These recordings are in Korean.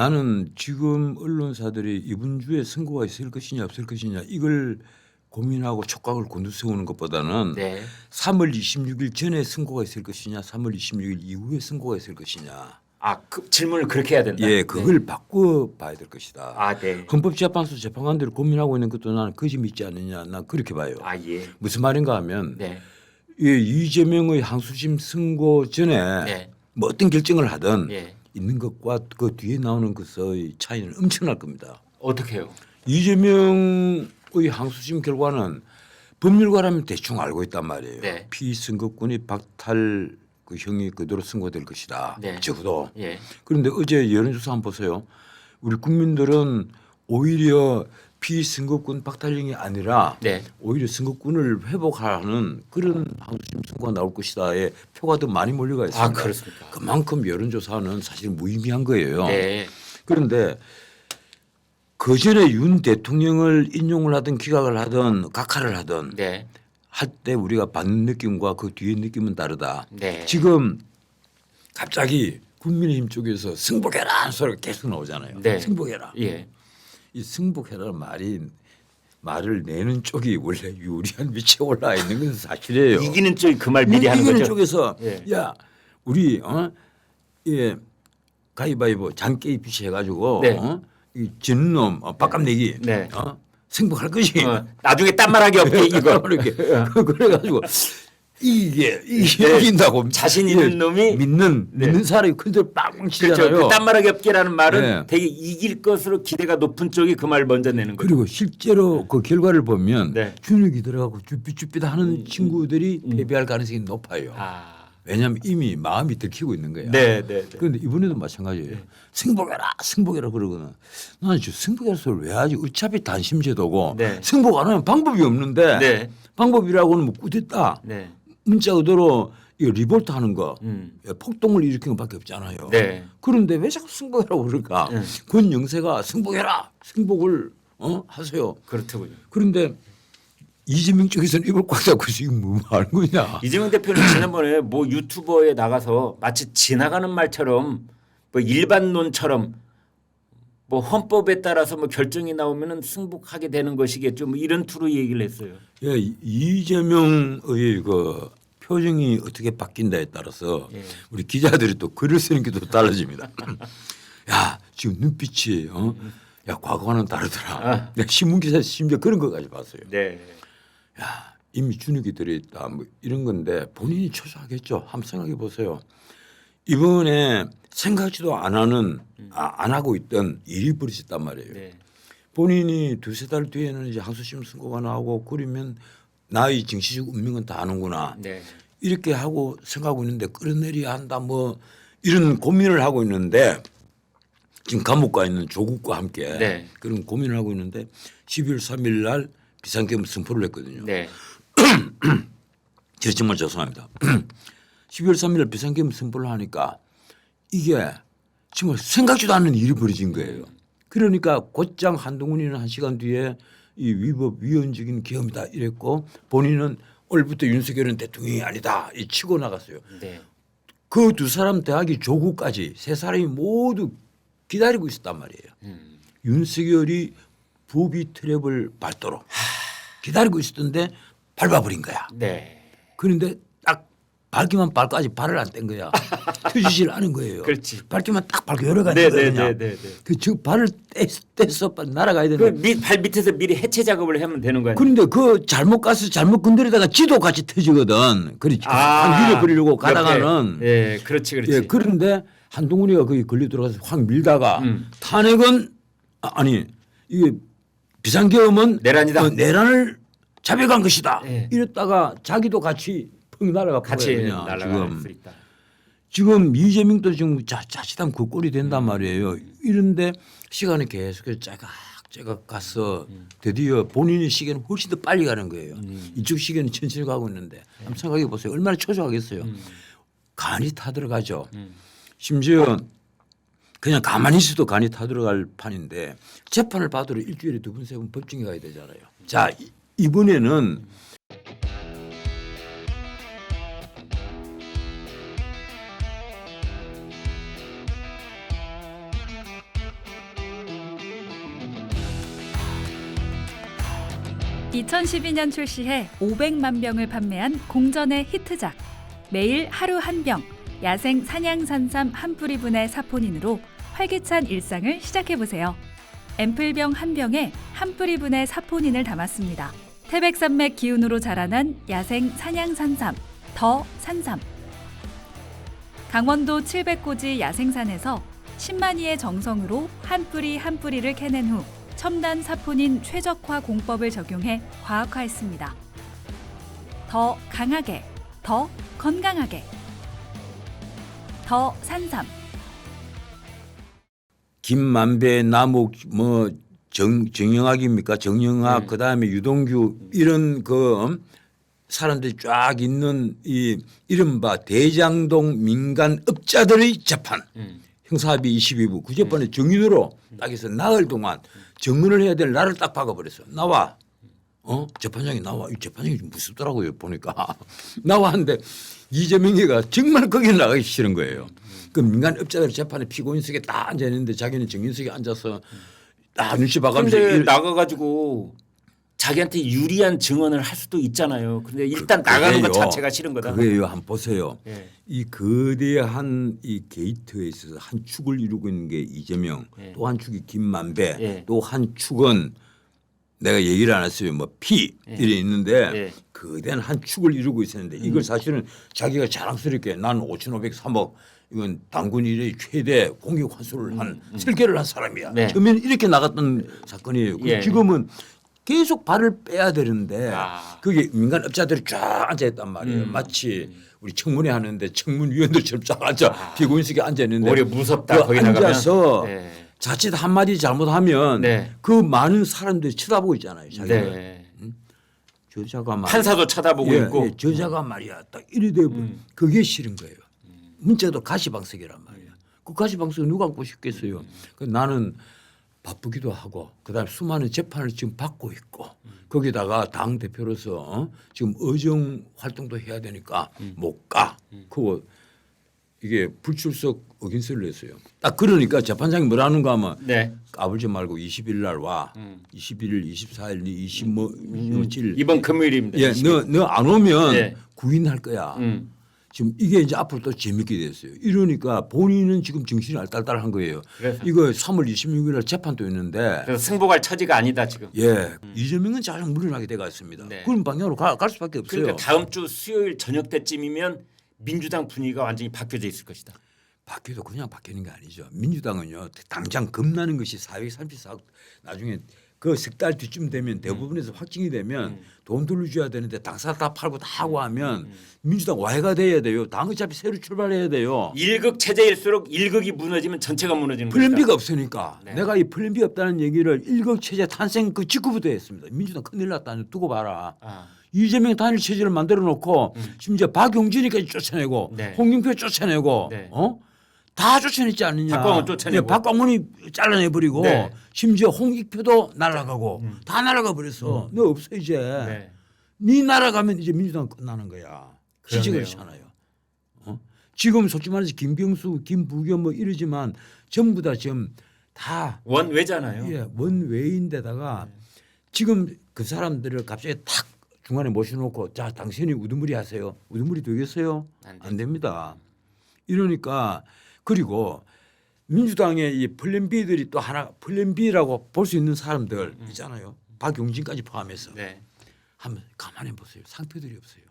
나는 지금 언론사들이 이번 주에 선고가 있을 것이냐 없을 것이냐 이걸 고민하고 촉각을 곤두세우는 것보다는 네. 3월 26일 전에 선고가 있을 것이냐 3월 26일 이후에 선고가 있을 것이냐. 그 질문을 그렇게 해야 된다. 예, 그걸 네. 바꿔 봐야 될 것이다. 아, 네. 헌법재판소 재판관들이 고민하고 있는 것도 나는 거짓 믿지 않느냐. 난 그렇게 봐요. 아, 예. 무슨 말인가 하면 네. 예, 이재명의 항소심 선고 전에 네. 뭐 어떤 결정을 하든 예. 있는 것과 그 뒤에 나오는 것의 차이는 엄청날 겁니다. 어떻게요? 이재명의 항소심 결과는 법률가라면 대충 알고 있단 말이에요. 네. 피선거권이 박탈 그 형이 그대로 선고될 것이다. 네. 적어도. 예. 그런데 어제 여론조사 한번 보세요. 우리 국민들은 오히려 피선거권 박탈형이 아니라 네. 오히려 선거권을 회복하는 그런 항소심 선고가 나올 것이다에 표가 더 많이 몰려가 있습니다. 아, 그렇습니까? 그만큼 여론조사는 사실 무의미한 거예요. 네. 그런데 그 전에 윤 대통령을 인용을 하든 기각을 하든 각하를 하든 네. 할 때 우리가 받는 느낌과 그 뒤의 느낌은 다르다. 네. 지금 갑자기 국민의힘 쪽에서 승복해라 하는 소리가 계속 나오잖아요. 네. 승복해라. 예. 이 승복해라는 말을 내는 쪽이 원래 유리한 위치에 올라와 있는 건 사실이에요. 이기는 쪽이 그 말 미리 하는 이기는 거죠. 쪽에서 예. 야 우리 예 가위바위보 장깨이 비치 해가지고 네. 이 지는 놈 밥값 내기 네. 승복할 것이 나중에 딴말하기 없게 이거. 이렇게 그래가지고 이게 네. 이긴다고 자신 있는 놈이 믿는 사람이 큰절 빵빵 치잖아요. 그렇죠. 그 딴말하기 없게라는 말은 네. 되게 이길 것으로 기대가 높은 쪽이 그 말 먼저 내는 거죠. 그리고 실제로 그 결과를 보면 네. 준혁이 들어가고 쭈삣쭈삣 하는 친구들이 패배할 가능성이 높아요. 아. 왜냐하면 이미 마음이 들키고 있는 거야. 네, 네, 네. 그런데 이번에도 마찬가지예요. 승복해라 그러거든. 나는 저 승복해라 소리를 왜 하지? 어차피 단심제도고 네. 승복 안 하면 방법이 없는데 네. 방법이라고는 뭐 꾸됐다. 네. 문자 그대로 이 리볼트 하는 거 음. 폭동을 일으키는 것밖에 없잖아요. 네. 그런데 왜 자꾸 승복해라고 그럴까? 권영세가 승복해라. 승복을 하세요. 그렇더군요. 그런데 이재명 쪽에서는 입을 꽉 잡고 지금 뭐 하는 거냐. 이재명 대표는 지난번에 뭐 유튜버에 나가서 마치 지나가는 말처럼 뭐 일반론처럼 뭐 헌법에 따라서 뭐 결정이 나오면은 승복하게 되는 것이겠죠. 뭐 이런 투로 얘기를 했어요. 예, 이재명의 그 표정이 어떻게 바뀐다에 따라서 예. 우리 기자들이 또 글을 쓰는 게 또 달라집니다. 야 지금 눈빛이 야 과거와는 다르더라. 아. 내가 신문 기사에서 심지어 그런 것까지 봤어요. 네. 야 이미 준혁이 들어있다 뭐 이런 건데 본인이 초조하겠죠. 한번 생각해 보세요. 이번에 생각지도 안 하는 안 하고 있던 일이 벌어졌단 말이에요. 네. 본인이 두세 달 뒤에는 이제 항소심 선고가 나오고 그러면 나의 정치적 운명은 다 아는구나. 네. 이렇게 하고 생각하고 있는데 끌어내려야 한다 뭐 이런 고민을 하고 있는데 지금 감옥 가 있는 조국과 함께 네. 그런 고민을 하고 있는데 12월 3일 날 비상계엄 선포를 했거든요. 네. 제가 정말 죄송합니다. 12월 3일 날 비상계엄 선포를 하니까 이게 정말 생각지도 않는 일이 벌어진 거예요. 그러니까 곧장 한동훈이는 1시간 뒤에 이 위법 위헌적인 계엄이다 이랬고 본인은 오늘부터 윤석열은 대통령이 아니다 이 치고 나갔어요. 네. 그 두 사람 대학이 조국까지 세 사람이 모두 기다리고 있었단 말이에요. 윤석열이 부비 트랩을 밟도록 기다리고 있었던데 밟아버린 거야. 네. 그런데 딱 밟기만 밟까지 발을 안 뗀 거야. 터지질 않은 거예요. 그렇지. 밟기만 딱 밟고 열어가는 네, 거거든요. 네, 네, 네, 네. 그저 발을 떼서 빨리 날아가야 되는데 발 밑에서 미리 해체 작업을 하면 되는 거예요. 그런데 그 잘못 가서 잘못 건드리다가 지도 같이 터지거든. 그렇지. 확 밀어버리려고 가다가는. 예, 그렇지, 그렇지. 예, 그런데 한동훈이가 거기 걸려 들어가서 확 밀다가 탄핵은 아니 이게 비상계엄은 내란이다. 내란을 자백한 것이다. 예. 이랬다가 자기도 같이 펑 날아가 같이 버렸냐, 날아갈 지금. 수 있다. 지금 이재명도 지금 자칫하면 그 꼴이 된단 말이에요. 이런데 시간이 계속해서 째각 가서 드디어 본인의 시계는 훨씬 더 빨리 가는 거예요. 이쪽 시계는 천천히 가고 있는데 한번 생각해 보세요. 얼마나 초조하겠어요. 간이 타들어가죠. 심지어 그냥 가만히 있어도 간이 타들어갈 판인데 재판을 받으러 일주일에 2번 3번 법정에 가야 되잖아요. 자 이번에는 2012년 출시해 500만 병을 판매한 공전의 히트작. 매일 하루 한 병, 야생 산양산삼 한 뿌리분의 사포닌으로 활기찬 일상을 시작해보세요. 앰플병 한 병에 한 뿌리분의 사포닌을 담았습니다. 태백산맥 기운으로 자라난 야생 산양산삼, 더 산삼. 강원도 700고지 야생산에서 10만이의 정성으로 한 뿌리 한 뿌리를 캐낸 후 첨단 사포닌 최적화 공법을 적용해 과학화했습니다. 더 강하게, 더 건강하게. 더 산삼. 김만배, 남욱, 뭐 정영학입니까? 정영학, 그다음에 유동규 이런 그 사람들이 쫙 있는 이 이른바 대장동 민간업자들의 재판. 형사합의 22부 그 재판에 정인으로 딱 해서 나흘 동안 정근을 해야 될 나를 딱 박아버렸어. 나와. 재판장이 나와. 이 재판장이 좀 무섭더라고요. 보니까. 나와 하는데 이재명이가 정말 거기 나가기 싫은 거예요. 그 민간업자들 재판에 피고인석에 딱 앉아있는데 자기는 정인석에 앉아서 딱 눈치 봐가면서 근데 나가가지고 자기한테 유리한 증언을 할 수도 있잖아요. 근데 일단 나가는 것 자체가 싫은 거다. 그게요. 한번 보세요. 예. 이 거대한 이 게이트에 있어서 한 축을 이루고 있는 게 이재명, 예. 또 한 축이 김만배, 예. 또 한 축은 내가 얘기를 안 했어요. 뭐 피 이래 있는데 예. 거대한 한 축을 이루고 있었는데 이걸 사실은 자기가 자랑스럽게 난 5,503억 이건 당군 이래 최대 공익 환수를 한 설계를 한 사람이야. 네. 처음에는 이렇게 나갔던 사건이에요. 예. 지금은 계속 발을 빼야 되는데 아. 그게 민간업자들이 쫙 앉아 있단 말이에요. 마치 우리 청문회 하는데 청문위원들처럼 쫙 앉아 피고인석에 앉아 있는데 오히려 무섭다. 거기 앉아서 나가면. 네. 자칫 한마디 잘못하면 네. 그 많은 사람들이 쳐다보고 있잖아요. 자기를. 네. 저자가 말이야. 판사도 쳐다보고 있고. 저자가 말이야. 딱 이래 돼. 그게 싫은 거예요. 문자도 가시방석이란 말이야. 그 가시방석 누가 갖고 싶겠어요. 나는 바쁘기도 하고 그다음에 수많은 재판을 지금 받고 있고 거기다가 당 대표로서 지금 의정 활동도 해야 되니까 못 가. 그거 이게 불출석 의견서를 냈어요. 딱 그러니까 재판장이 뭐라는가 하면 네. 까불지 말고 20일 날 와. 21일, 24일, 27일 이번 금요일입니다. 예, 너 안 오면 네. 구인할 거야. 지금 이게 이제 앞으로 또 재밌게 됐어요. 이러니까 본인은 지금 정신이 알딸딸한 거예요. 그래서? 이거 3월 26일 날 재판도 있는데 그래서 승복할 처지가 아니다 지금. 예, 이재명은 자정 물러나게 돼가 있습니다. 네. 그런 방향으로 갈 수밖에 없어요. 그러니까 다음 주 수요일 저녁 때쯤이면 민주당 분위기가 완전히 바뀌어져 있을 것이다. 바뀌어도 그냥 바뀌는 게 아니죠. 민주당은요 당장 겁나는 것이 434억 나중에 그 석 달 뒤쯤 되면 대부분에서 확정이 되면 돈 돌려줘야 되는데 당사 다 팔고 다 하고 하면 민주당 와해가 돼야 돼요. 당 어차피 새로 출발해야 돼요. 1극 체제일수록 1극이 무너지면 전체가 무너지는 거다. 플랜 B가 없으니까 네. 내가 이 플랜 B 없다는 얘기를 일극 체제 탄생 그 직후부터 했습니다. 민주당 큰일 났다는 두고 봐라. 아. 이재명 단일 체제를 만들어 놓고 심지어 박용진이까지 쫓아내고 네. 홍영표 쫓아내고 네. 다 쫓아냈지 않느냐. 박광원 쫓아내고. 네, 박광원이 잘라내버리고 네. 심지어 홍익표도 날아가고 다 날아가 버렸어. 너 없어 이제. 네 날아가면 이제 민주당 끝나는 거야. 그러네요. 그렇잖아요. 지금 솔직히 말해서 김경수, 김부겸 뭐 이러지만 전부 다 지금 다 원외잖아요. 예, 원외인데다가 지금 그 사람들을 갑자기 탁 중간에 모셔놓고 자 당신이 우두머리 하세요. 우두머리 되겠어요? 안 됩니다. 이러니까 그리고 민주당의 이 플랜 B들이 또 하나 플랜 B라고 볼 수 있는 사람들 있잖아요. 박용진까지 포함해서 네. 한번 가만히 보세요. 상표들이 없어요.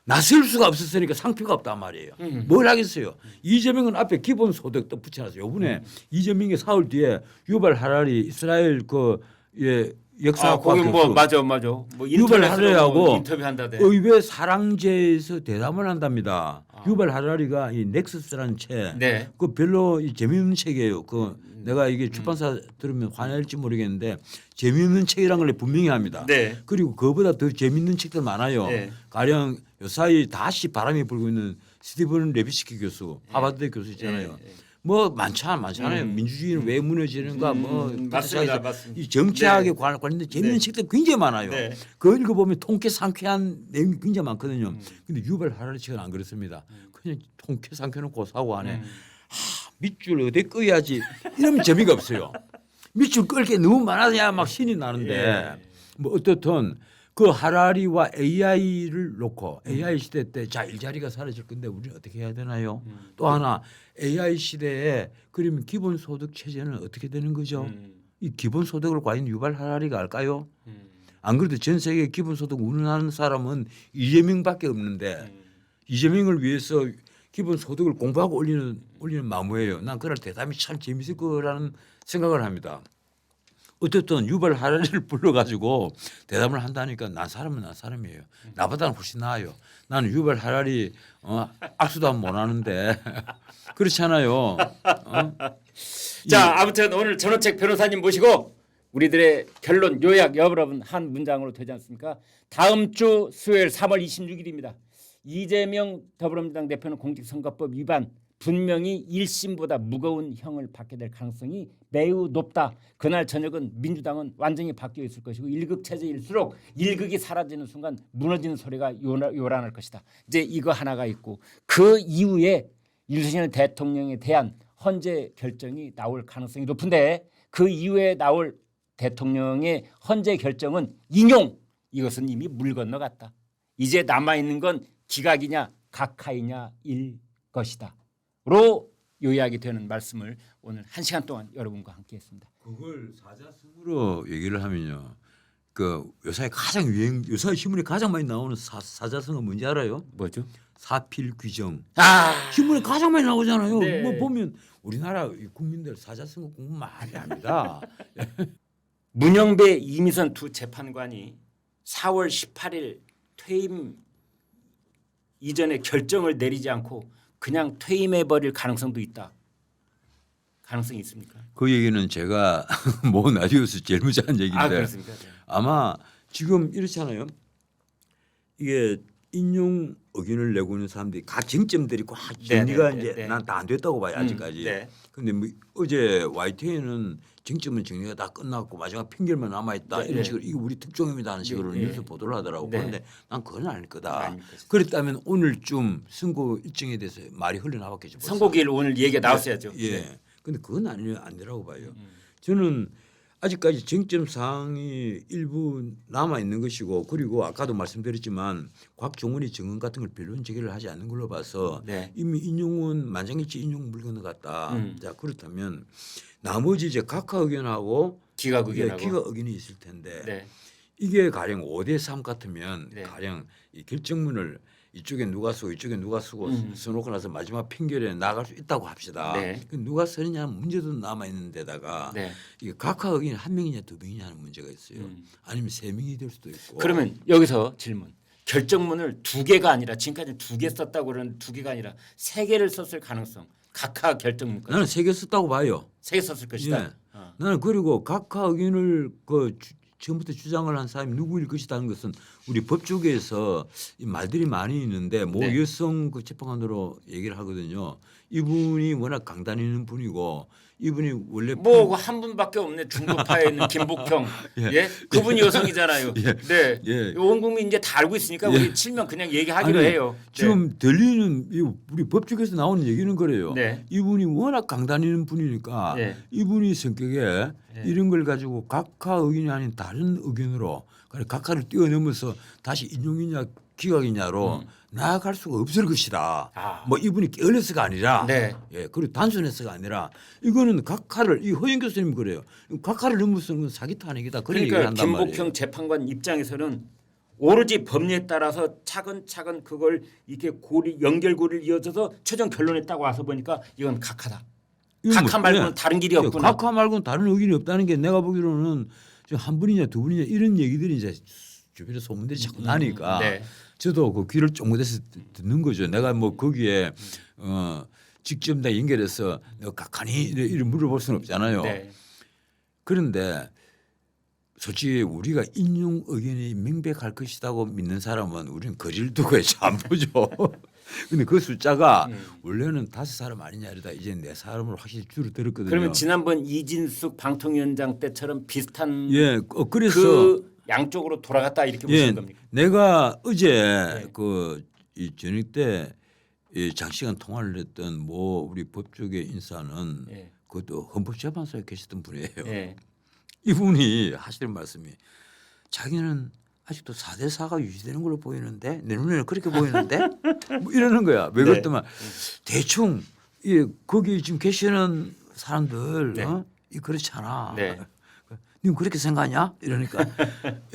나설 수가 없었으니까 상표가 없단 말이에요. 뭘 하겠어요. 이재명은 앞에 기본소득도 붙여놨어요. 이번에 이재명이 사흘 뒤에 유발 하라리 이스라엘 그 예, 역사학과 거기 교수 뭐 맞아. 뭐 유발 인터넷으로 하라리하고 인터뷰한다대. 의회 사랑제에서 대담을 한답니다. 유발 하라리가 이 넥서스라는 책, 네. 그 별로 재미없는 책이에요. 그 내가 이게 출판사 들으면 화낼지 모르겠는데 재미없는 책이란 걸 분명히 합니다. 네. 그리고 그보다 더 재미있는 책들 많아요. 네. 가령 요사이 다시 바람이 불고 있는 스티븐 레비스키 교수, 하버드 교수 있잖아요. 네. 뭐 많잖아요. 민주주의는 왜 무너지는가 뭐 맞습니다. 이 정치학에 네. 관련된 재미있는 네. 책들 굉장히 많아요. 네. 그거 읽어보면 통쾌 상쾌한 내용이 굉장히 많거든요. 근데 유발 하라리 책은 안 그렇습니다. 그냥 통쾌 상쾌 놓고 사고 안에 밑줄 어디 꺼야지 이러면 재미가 없어요. 밑줄 끌 게 너무 많아야 막 신이 나는데 뭐 어떻든 그 하라리와 AI를 놓고 AI 시대 때 자 일자리가 사라질 건데 우리는 어떻게 해야 되나요? 또 하나 AI 시대에 그러면 기본소득 체제는 어떻게 되는 거죠? 이 기본소득을 과연 유발 하라리가 할까요? 안 그래도 전 세계 기본소득 운운하는 사람은 이재명밖에 없는데 이재명을 위해서 기본소득을 공부하고 올리는 마무예요. 난 그날 대담이 참 재밌을 거라는 생각을 합니다. 어쨌든 유발 하라리를 불러가지고 대담을 한다니까 난 사람이에요. 나보다는 훨씬 나아요. 나는 유발 하라리 악수도 못 하는데 그렇잖아요. 자, 아무튼 오늘 전호책 변호사님 모시고 우리들의 결론 요약 여러분 한 문장으로 되지 않습니까? 다음 주 수요일 3월 26일입니다. 이재명 더불어민주당 대표는 공직선거법 위반 분명히 1심보다 무거운 형을 받게 될 가능성이 매우 높다. 그날 저녁은 민주당은 완전히 바뀌어 있을 것이고 1급 체제일수록 1극이 사라지는 순간 무너지는 소리가 요란할 것이다. 이제 이거 하나가 있고 그 이후에 윤석열 대통령에 대한 헌재 결정이 나올 가능성이 높은데 그 이후에 나올 대통령의 헌재 결정은 인용. 이것은 이미 물 건너갔다. 이제 남아있는 건 기각이냐 각하이냐일 것이다. 로 요약이 되는 말씀을 오늘 1시간 동안 여러분과 함께했습니다. 그걸 사자성어로 얘기를 하면요. 그 요새 요새 신문에 가장 많이 나오는 사자성어 뭔지 알아요? 뭐죠? 사필귀정. 아, 신문에 가장 많이 나오잖아요. 네. 뭐 보면 우리나라 국민들 사자성어 공부 많이 합니다. 문영배 이미선 두 재판관이 4월 18일 퇴임 이전에 결정을 내리지 않고 그냥 퇴임해 버릴 가능성도 있다. 가능성이 있습니까? 그 얘기는 제가 뭐 라디오에서 제일 먼저 한 얘기인데 아, 그렇습니까? 네. 아마 지금 이렇잖아요. 이게 인용 의견을 내고 있는 사람들이 각 쟁점들이 꽉 정리가 이제 난 다 안 됐다고 봐요 아직까지. 네. 근데 뭐 어제 YTN은 쟁점은 정리가 다 끝났고 마지막 핑계만 남아 있다 이런 식으로 이거 우리 특종입니다 하는 식으로 뉴스 보도를 하더라고. 그런데 난 그건 아닐 거다. 그랬다면 오늘쯤 선고 일정에 대해서 말이 흘러나왔겠죠. 선고일 오늘 얘기가 나왔어야죠. 예. 근데 그건 아니라고 봐요. 저는 아직까지 쟁점 사항이 일부 남아 있는 것이고 그리고 아까도 말씀드렸지만 곽종원이 증언 같은 걸 변론 제기를 하지 않는 걸로 봐서 이미 인용은 만장일치 인용 물건을 갖다. 자 그렇다면 나머지 이제 각하 의견하고 기각 의견하고 기각 의견이 있을 텐데 네. 이게 가령 5대3 같으면 네. 가령 이 결정문을 이쪽에 누가 쓰고 이쪽에 누가 쓰고 써놓고 나서 마지막 판결에 나갈 수 있다고 합시다. 네. 누가 쓰느냐는 문제도 남아 있는 데다가 네. 이게 각하 의견이 한 명이냐 두 명이냐 하는 문제가 있어요. 아니면 세 명이 될 수도 있고. 그러면 여기서 질문. 결정문을 2개가 아니라 지금까지 2개 썼다고 그러는 2개가 아니라 3개를 썼을 가능성. 각하 결정문까지. 나는 세 개 썼다고 봐요. 3개 썼을 것이다. 예. 나는 그리고 각하 의견을 처음부터 주장을 한 사람이 누구일 것이라는 것은 우리 법조계에서 이 말들이 많이 있는데 모 여성 그 재판관으로 얘기를 하거든요. 이분이 워낙 강단 있는 분이고 이분이 원래 뭐 한 분밖에 없네. 중도파에 있는 김복형. 예. 그분이 여성이잖아요. 네. 온 국민 이제 다 알고 있으니까 우리 칠면 그냥 얘기하기로 해요. 지금 들리는 우리 법조계에서 나오는 얘기는 그래요. 네. 이분이 워낙 강단 있는 분이니까 이분이 성격에 이런 걸 가지고 각하 의견이 아닌 다른 의견으로 각하를 뛰어넘어서 다시 인용이냐 기각이냐로 나아갈 수가 없을 것이다. 뭐 이분이 게을러서가 아니라 그리고 단순해서가 아니라 이거는 각하를 이 허영 교수님 그래요. 각하를 넘어서는 건 사기 탄핵이다. 그런 얘기를 그러니까 한단 말이에요. 김복형 재판관 입장에서는 오로지 법리에 따라서 차근차근 그걸 이렇게 연결고리를 이어져서 최종 결론에 딱 와서 보니까 이건 각하다. 각하 말고는 다른 길이 없구나. 각하 말고는 다른 의견이 없다는 게 내가 보기로는 한 분이냐 두 분이냐 이런 얘기들이 이제 주변에 소문들이 자꾸 나니까 저도 그 귀를 쫑긋해서 듣는 거죠. 내가 뭐 거기에 직접 내 연결해서 각하니 이런 물어볼 수는 없잖아요. 그런데 솔직히 우리가 인용 의견이 명백할 것이라고 믿는 사람은 우리는 거리를 두고 해서 안 보죠. 근데 그 숫자가 원래는 5사람 아니냐 이러다 이제 4사람으로 확실히 줄어들었거든요. 그러면 지난번 이진숙 방통위원장 때처럼 비슷한 그래서 그 양쪽으로 돌아갔다 이렇게 보시는 겁니까? 내가 어제 이 저녁 때 장시간 통화를 했던 우리 법조계 인사는 그것도 헌법재판소에 계셨던 분이에요. 이분이 하시는 말씀이 자기는 아직도 4대 4가 유지되는 걸로 보이는데 내 눈에는 그렇게 보이는데 뭐 이러는 거야. 왜 네. 그랬더만 대충 이 거기 지금 계시는 사람들 네. 이 그렇잖아. 네. 님 그렇게 생각하냐? 이러니까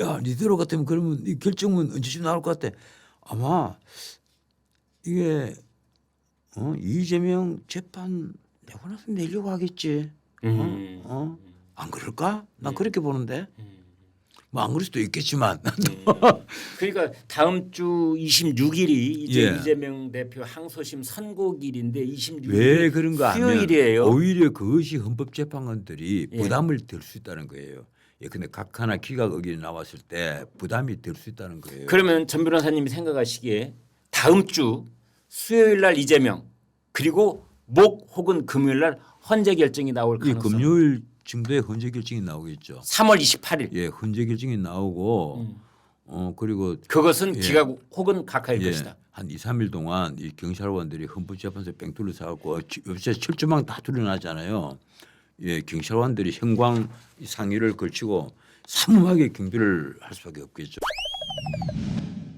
야 니대로 같으면 그러면 이 결정은 언제쯤 나올 것 같아? 아마 이게 이재명 재판 내고 나서 내려고 하겠지. 안 그럴까? 난 그렇게 보는데. 뭐 안 그럴 수도 있겠지만. 그러니까 다음 주 26일이 이제 예. 이재명 대표 항소심 선고일인데 26일이 왜 그런가 하면 수요일이에요. 오히려 그것이 헌법재판관들이 예. 부담을 들 수 있다는 거예요. 예, 근데 각 하나 기각 의견이 나왔을 때 부담이 될 수 있다는 거예요. 그러면 전 변호사님이 생각하시기에 다음 주 수요일 날 이재명 그리고 목 혹은 금요일 날 헌재 결정이 나올 이 가능성. 금요일 정도에 헌재 결정이 나오겠죠. 3월 28일. 예, 헌재 결정이 나오고 그리고 그것은 예. 기각 혹은 각하일 예, 것이다. 한 2, 3일 동안 이 경찰관들이 헌법재판소에 뺑뚫려 사갖고 옆에 철조망 다 둘러나잖아요. 예, 경찰관들이 형광 상의를 걸치고 삼엄하게 경비를 할 수밖에 없겠죠.